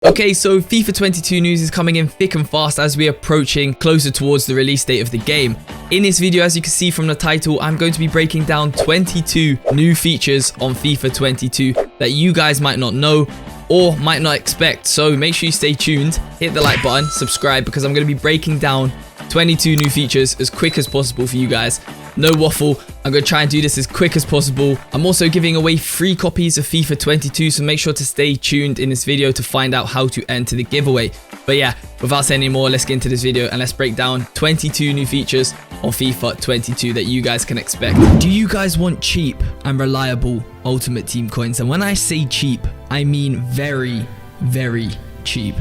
Okay, so FIFA 22 news is coming in thick and fast as we're approaching closer towards the release date of the game. In this video, as you can see from the title, I'm going to be breaking down 22 new features on FIFA 22 that you guys might not know or might not expect. So make sure you stay tuned, hit the like button, subscribe, because I'm going to be breaking down 22 new features as quick as possible for you guys. No waffle, I'm going to try and do this as quick as possible. I'm also giving away free copies of FIFA 22, so make sure to stay tuned in this video to find out how to enter the giveaway. But yeah, without saying any more, let's get into this video and let's break down 22 new features on FIFA 22 that you guys can expect. Do you guys want cheap and reliable Ultimate Team coins? And when I say cheap, I mean very, very cheap.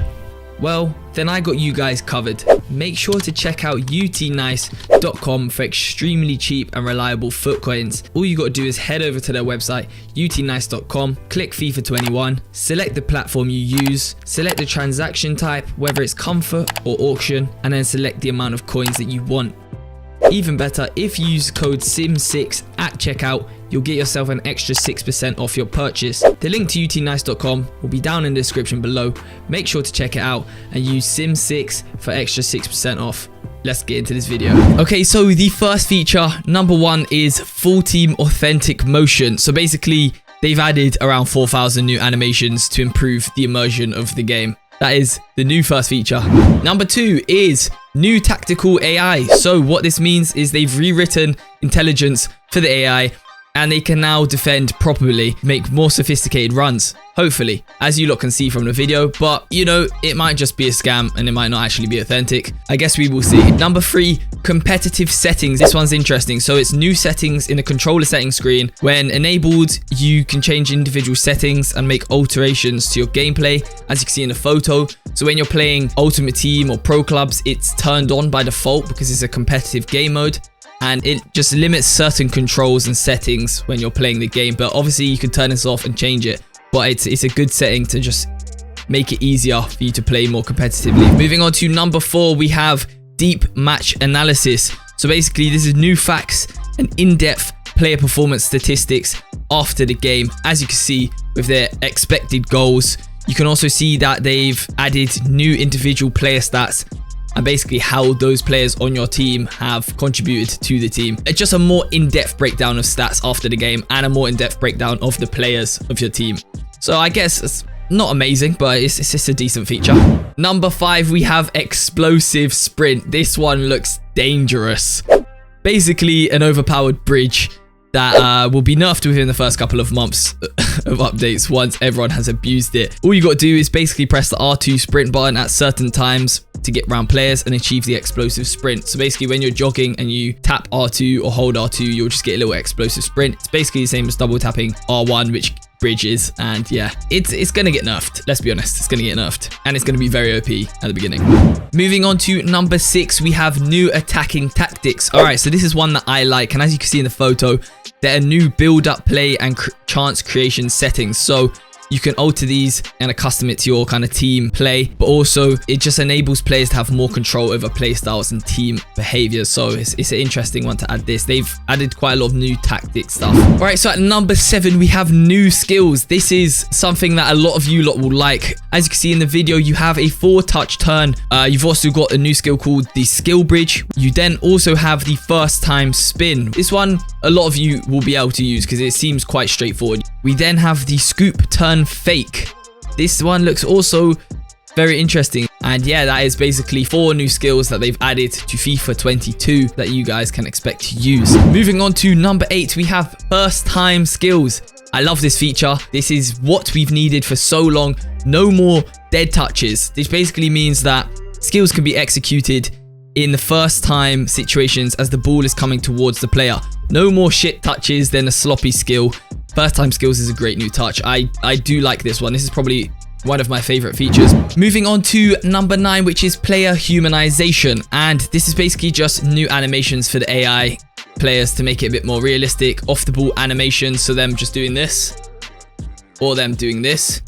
Well, then I got you guys covered. Make sure to check out UTNICE.com for extremely cheap and reliable foot coins. All you got to do is head over to their website, UTNICE.com, click FIFA 21, select the platform you use, select the transaction type, whether it's comfort or auction, and then select the amount of coins that you want. Even better, if you use code SIM6 at checkout, you'll get yourself an extra 6% off your purchase. The link to UTNICE.com will be down in the description below. Make sure to check it out and use SIM6 for extra 6% off. Let's get into this video. Okay, so the first feature, number one, is full team authentic motion. So basically, they've added around 4,000 new animations to improve the immersion of the game. That is the new first feature. Number two is new tactical AI. So what this means is they've rewritten intelligence for the AI and they can now defend properly, make more sophisticated runs, hopefully, as you lot can see from the video. But, you know, it might just be a scam and it might not actually be authentic. I guess we will see. Number three, competitive settings. This one's interesting. So it's new settings in the controller settings screen. When enabled, you can change individual settings and make alterations to your gameplay, as you can see in the photo. So when you're playing Ultimate Team or Pro Clubs, it's turned on by default because it's a competitive game mode. And it just limits certain controls and settings when you're playing the game. But obviously you can turn this off and change it. But it's a good setting to just make it easier for you to play more competitively. Moving on to number four, we have deep match analysis. So basically this is new facts and in-depth player performance statistics after the game. As you can see with their expected goals. You can also see that they've added new individual player stats and basically how those players on your team have contributed to the team. It's just a more in-depth breakdown of stats after the game and a more in-depth breakdown of the players of your team. So I guess it's not amazing, but it's just a decent feature. Number five, we have explosive sprint. This one looks dangerous. Basically an overpowered bridge that will be nerfed within the first couple of months of updates once everyone has abused it. All you got to do is basically press the R2 sprint button at certain times to get around players and achieve the explosive sprint. So basically when you're jogging and you tap R2 or hold R2, you'll just get a little explosive sprint. It's basically the same as double tapping R1, which bridge is, and yeah, it's gonna get nerfed. Let's be honest, it's gonna get nerfed and it's gonna be very OP at the beginning. Moving on to number six, we have new attacking tactics. All right, so this is one that I like, and as you can see in the photo, there are new build-up play and chance creation settings. So you can alter these and custom it to your kind of team play, but also it just enables players to have more control over play styles and team behaviors. So it's an interesting one to add this. They've added quite a lot of new tactic stuff. All right, so at number seven, we have new skills. This is something that a lot of you lot will like. As you can see in the video, you have a 4-touch turn. You've also got a new skill called the skill bridge. You then also have the first time spin. This one, a lot of you will be able to use because it seems quite straightforward. We then have the scoop turn fake. This one looks also very interesting, and yeah, that is basically 4 new skills that they've added to FIFA 22 that you guys can expect to use. Moving on to number 8, we have first time skills. I love this feature. This is what we've needed for so long. No more dead touches. This basically means that skills can be executed in the first time situations as the ball is coming towards the player. No more shit touches than a sloppy skill. First time skills is a great new touch. I do like this one. This is probably one of my favorite features. Moving on to number 9, which is player humanization. And this is basically just new animations for the AI players to make it a bit more realistic. Off the ball animations. So them just doing this, or them doing this,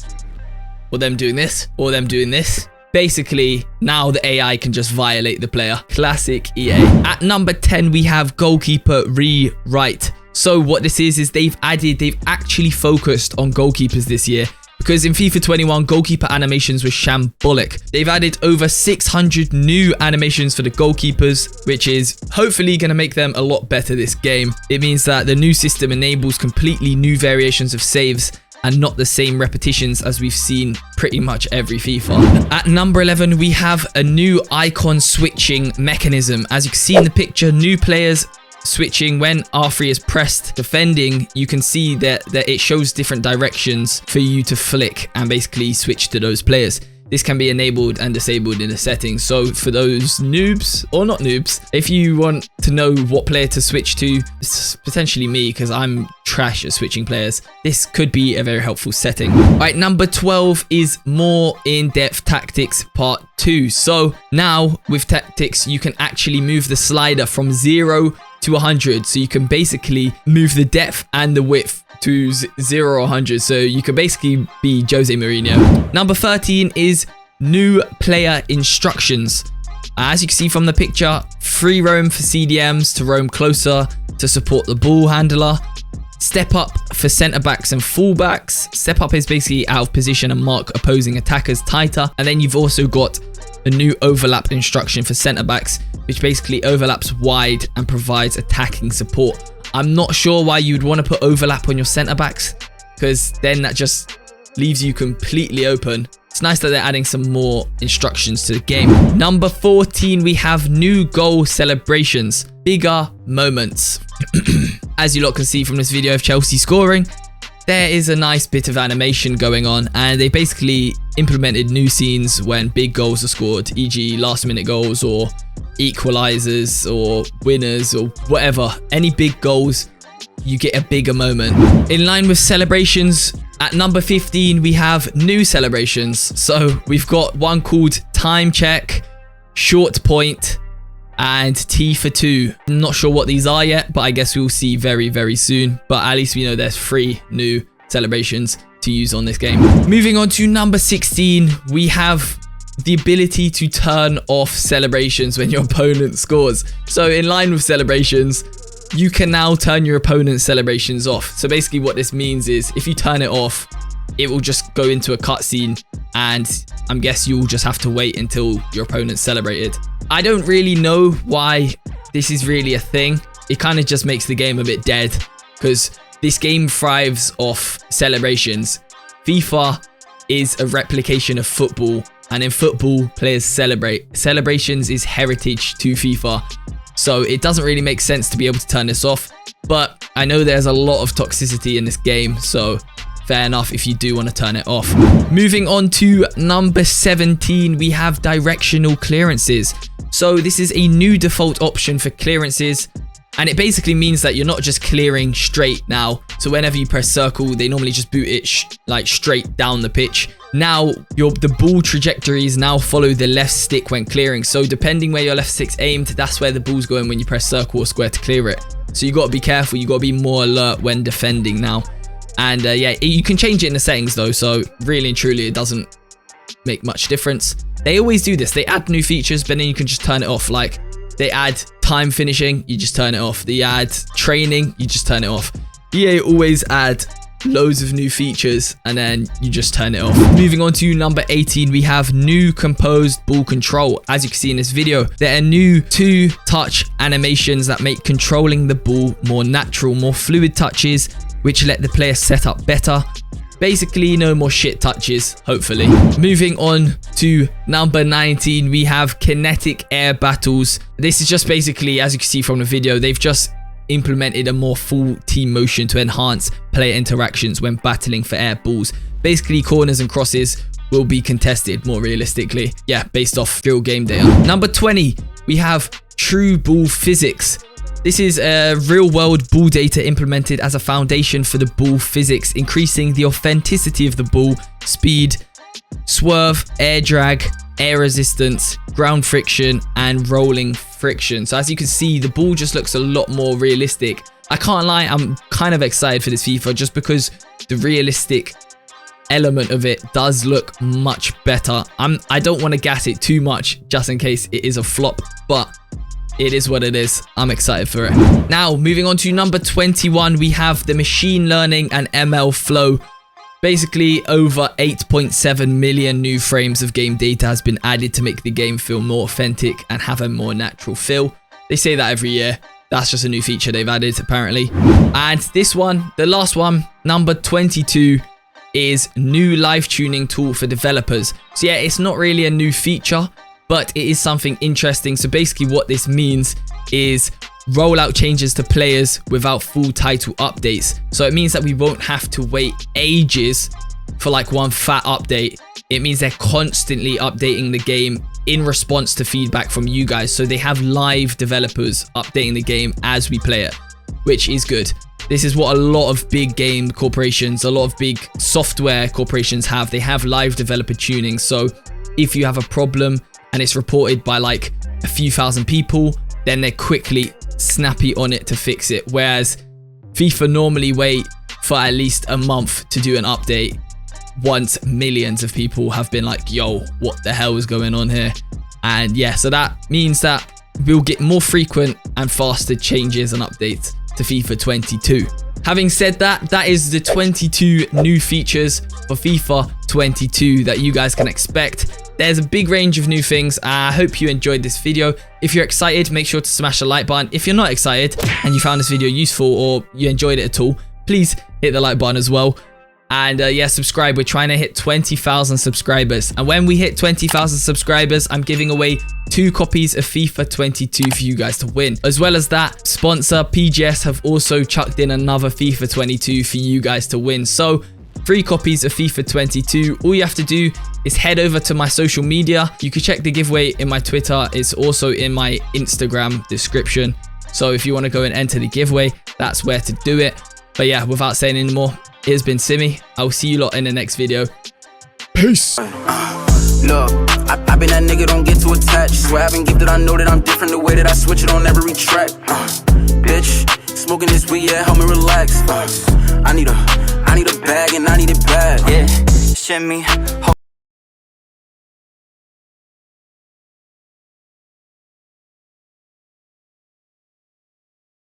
or them doing this, or them doing this. Basically, now the AI can just violate the player. Classic EA. At number 10, we have goalkeeper rewrite. So what this is they've actually focused on goalkeepers this year because in FIFA 21, goalkeeper animations were shambolic. They've added over 600 new animations for the goalkeepers, which is hopefully going to make them a lot better this game. It means that the new system enables completely new variations of saves and not the same repetitions as we've seen pretty much every FIFA. At number 11, we have a new icon switching mechanism. As you can see in the picture, new players switching when R3 is pressed. Defending, you can see that it shows different directions for you to flick and basically switch to those players. This can be enabled and disabled in the settings. So for those noobs, or not noobs, if you want to know what player to switch to, potentially me, because I'm trash at switching players, this could be a very helpful setting. All right, number 12 is more in-depth tactics part 2. So now with tactics, you can actually move the slider from 0 to 100. So you can basically move the depth and the width to 0 or 100. So you could basically be Jose Mourinho. Number 13 is new player instructions. As you can see from the picture, free roam for CDMs to roam closer to support the ball handler. Step up for centre backs and full backs. Step up is basically out of position and mark opposing attackers tighter. And then you've also got a new overlap instruction for centre backs, which basically overlaps wide and provides attacking support. I'm not sure why you'd want to put overlap on your centre backs, because then that just leaves you completely open. It's nice that they're adding some more instructions to the game. Number 14, we have new goal celebrations, bigger moments. As you lot can see from this video of Chelsea scoring, there is a nice bit of animation going on, and they basically implemented new scenes when big goals are scored, e.g. last minute goals or equalizers or winners or whatever. Any big goals, you get a bigger moment. In line with celebrations, at number 15, we have new celebrations. So we've got one called Time Check, Short Point, and T for 2. I'm not sure what these are yet, but I guess we'll see very, very soon. But at least we know there's 3 new celebrations to use on this game. Moving on to number 16, we have the ability to turn off celebrations when your opponent scores. So in line with celebrations, you can now turn your opponent's celebrations off. So basically what this means is if you turn it off, it will just go into a cutscene, and I guess you'll just have to wait until your opponent's celebrated. I don't really know why this is really a thing. It kind of just makes the game a bit dead, because this game thrives off celebrations. FIFA is a replication of football, and in football, players celebrate. Celebrations is heritage to FIFA. So it doesn't really make sense to be able to turn this off. But I know there's a lot of toxicity in this game, so fair enough if you do want to turn it off. Moving on to number 17, we have directional clearances. So this is a new default option for clearances, and it basically means that you're not just clearing straight now. So whenever you press circle, they normally just boot it like straight down the pitch. Now the ball trajectories now follow the left stick when clearing. So depending where your left stick's aimed, that's where the ball's going when you press circle or square to clear it. So you got to be careful. You got to be more alert when defending now. And yeah, you can change it in the settings though. So really and truly, it doesn't make much difference. They always do this. They add new features, but then you can just turn it off. Like they add time finishing, you just turn it off. They add training, you just turn it off. EA always add loads of new features and then you just turn it off. Moving on to number 18, we have new composed ball control. As you can see in this video, there are new 2-touch animations that make controlling the ball more natural, more fluid touches, which let the player set up better. Basically, no more shit touches, hopefully. Moving on to number 19, we have kinetic air battles. This is just basically, as you can see from the video, they've just implemented a more full team motion to enhance player interactions when battling for air balls. Basically, corners and crosses will be contested more realistically. Yeah, based off real game data. Number 20, we have true ball physics. This is real-world ball data implemented as a foundation for the ball physics, increasing the authenticity of the ball, speed, swerve, air drag, air resistance, ground friction, and rolling friction. So as you can see, the ball just looks a lot more realistic. I can't lie, I'm kind of excited for this FIFA just because the realistic element of it does look much better. I don't want to gas it too much just in case it is a flop, but it is what it is. I'm excited for it. Now, moving on to number 21, we have the machine learning and ML flow. Basically, over 8.7 million new frames of game data has been added to make the game feel more authentic and have a more natural feel. They say that every year. That's just a new feature they've added, apparently. And this one, the last one, number 22, is new live tuning tool for developers. So yeah, it's not really a new feature, but it is something interesting. So basically what this means is rollout changes to players without full title updates. So it means that we won't have to wait ages for like one fat update. It means they're constantly updating the game in response to feedback from you guys. So they have live developers updating the game as we play it, which is good. This is what a lot of big game corporations, a lot of big software corporations have. They have live developer tuning. So if you have a problem and it's reported by like a few thousand people, then they're quickly snappy on it to fix it. Whereas FIFA normally wait for at least a month to do an update once millions of people have been like, yo, what the hell is going on here? And yeah, so that means that we'll get more frequent and faster changes and updates to FIFA 22. Having said that, that is the 22 new features for FIFA 22 that you guys can expect. There's a big range of new things. I hope you enjoyed this video. If you're excited, make sure to smash the like button. If you're not excited and you found this video useful or you enjoyed it at all, please hit the like button as well. And yeah, subscribe. We're trying to hit 20,000 subscribers. And when we hit 20,000 subscribers, I'm giving away 2 copies of FIFA 22 for you guys to win. As well as that, sponsor PGS have also chucked in another FIFA 22 for you guys to win. So 3 copies of FIFA 22. All you have to do is head over to my social media. You can check the giveaway in my Twitter. It's also in my Instagram description. So if you want to go and enter the giveaway, that's where to do it. But yeah, without saying any more, it has been Simi. I will see you lot in the next video. Peace. Look, I been that nigga, don't get too attached. Swear I haven't gifted, I know that I'm different. The way that I switch it on every track. Bitch, smoking this weed, yeah, help me relax. I need a bag and I need it bad. Yeah, shit me.